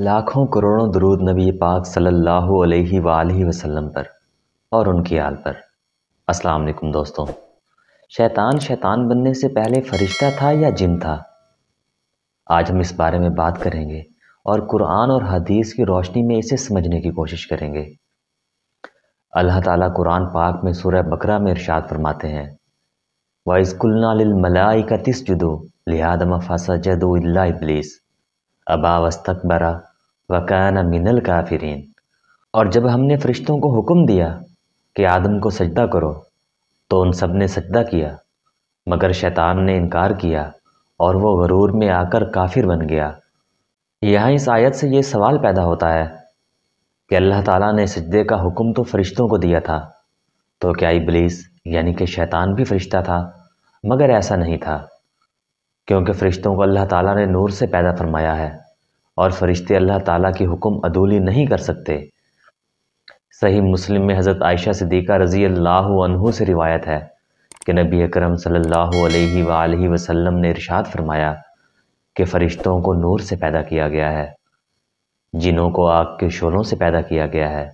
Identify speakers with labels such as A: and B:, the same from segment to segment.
A: لاکھوں کروڑوں درود نبی پاک صلی اللہ علیہ وآلہ وسلم پر اور ان کی آل پر۔ السلام علیکم دوستوں۔ شیطان بننے سے پہلے فرشتہ تھا یا جن تھا؟ آج ہم اس بارے میں بات کریں گے اور قرآن اور حدیث کی روشنی میں اسے سمجھنے کی کوشش کریں گے۔ اللہ تعالیٰ قرآن پاک میں سورہ بقرہ میں ارشاد فرماتے ہیں وَإِذْ قُلْنَا لِلْمَلَائِكَةِ اسْجُدُوا لِآدَمَ فَسَجَدُوا إِلَّا إِبْلِيسَ أَبَىٰ وَاسْتَكْبَرَ وَكَانَ مِنَ الْكَافِرِينَ۔ اور جب ہم نے فرشتوں کو حکم دیا کہ آدم کو سجدہ کرو تو ان سب نے سجدہ کیا مگر شیطان نے انکار کیا اور وہ غرور میں آ کر کافر بن گیا۔ یہاں اس آیت سے یہ سوال پیدا ہوتا ہے کہ اللہ تعالیٰ نے سجدے کا حکم تو فرشتوں کو دیا تھا، تو کیا ابلیس یعنی کہ شیطان بھی فرشتہ تھا؟ مگر ایسا نہیں تھا، کیونکہ فرشتوں کو اللہ تعالیٰ نے نور سے پیدا فرمایا ہے اور فرشتے اللہ تعالیٰ کی حکم عدولی نہیں کر سکتے۔ صحیح مسلم میں حضرت عائشہ صدیقہ رضی اللہ عنہ سے روایت ہے کہ نبی اکرم صلی اللہ علیہ وآلہ وسلم نے ارشاد فرمایا کہ فرشتوں کو نور سے پیدا کیا گیا ہے، جنوں کو آگ کے شعلوں سے پیدا کیا گیا ہے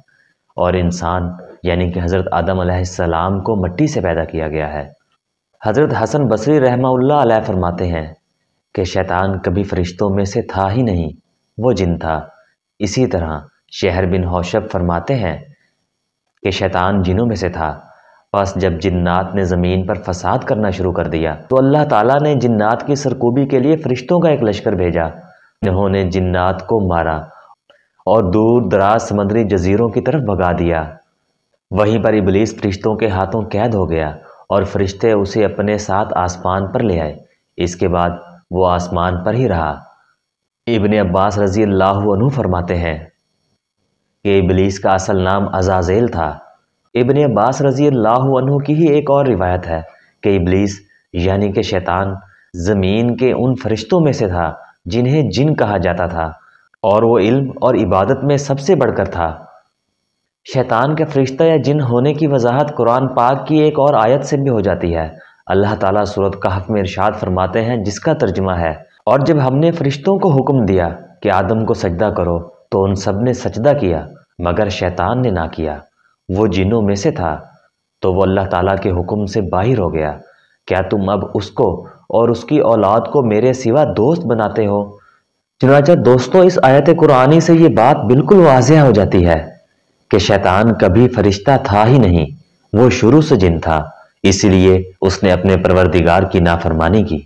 A: اور انسان یعنی کہ حضرت آدم علیہ السلام کو مٹی سے پیدا کیا گیا ہے۔ حضرت حسن بصری رحمہ اللہ علیہ فرماتے ہیں کہ شیطان کبھی فرشتوں میں سے تھا ہی نہیں، وہ جن تھا۔ اسی طرح شہر بن حوشب فرماتے ہیں کہ شیطان جنوں میں سے تھا، پس جب جنات نے زمین پر فساد کرنا شروع کر دیا تو اللہ تعالیٰ نے جنات کی سرکوبی کے لیے فرشتوں کا ایک لشکر بھیجا۔ انہوں نے جنات کو مارا اور دور دراز سمندری جزیروں کی طرف بھگا دیا۔ وہیں پر ابلیس فرشتوں کے ہاتھوں قید ہو گیا اور فرشتے اسے اپنے ساتھ آسمان پر لے آئے۔ اس کے بعد وہ آسمان پر ہی رہا۔ ابن عباس رضی اللہ عنہ فرماتے ہیں کہ ابلیس کا اصل نام عزازیل تھا۔ ابن عباس رضی اللہ عنہ کی ہی ایک اور روایت ہے کہ ابلیس یعنی کہ شیطان زمین کے ان فرشتوں میں سے تھا جنہیں جن کہا جاتا تھا اور وہ علم اور عبادت میں سب سے بڑھ کر تھا۔ شیطان کے فرشتہ یا جن ہونے کی وضاحت قرآن پاک کی ایک اور آیت سے بھی ہو جاتی ہے۔ اللہ تعالیٰ سورۃ کہف میں ارشاد فرماتے ہیں جس کا ترجمہ ہے اور جب ہم نے فرشتوں کو حکم دیا کہ آدم کو سجدہ کرو تو ان سب نے سجدہ کیا مگر شیطان نے نہ کیا، وہ جنوں میں سے تھا، تو وہ اللہ تعالیٰ کے حکم سے باہر ہو گیا۔ کیا تم اب اس کو اور اس کی اولاد کو میرے سوا دوست بناتے ہو؟ چنانچہ دوستوں اس آیت قرآنی سے یہ بات بالکل واضح ہو جاتی ہے کہ شیطان کبھی فرشتہ تھا ہی نہیں، وہ شروع سے جن تھا، اس لیے اس نے اپنے پروردگار کی نافرمانی کی۔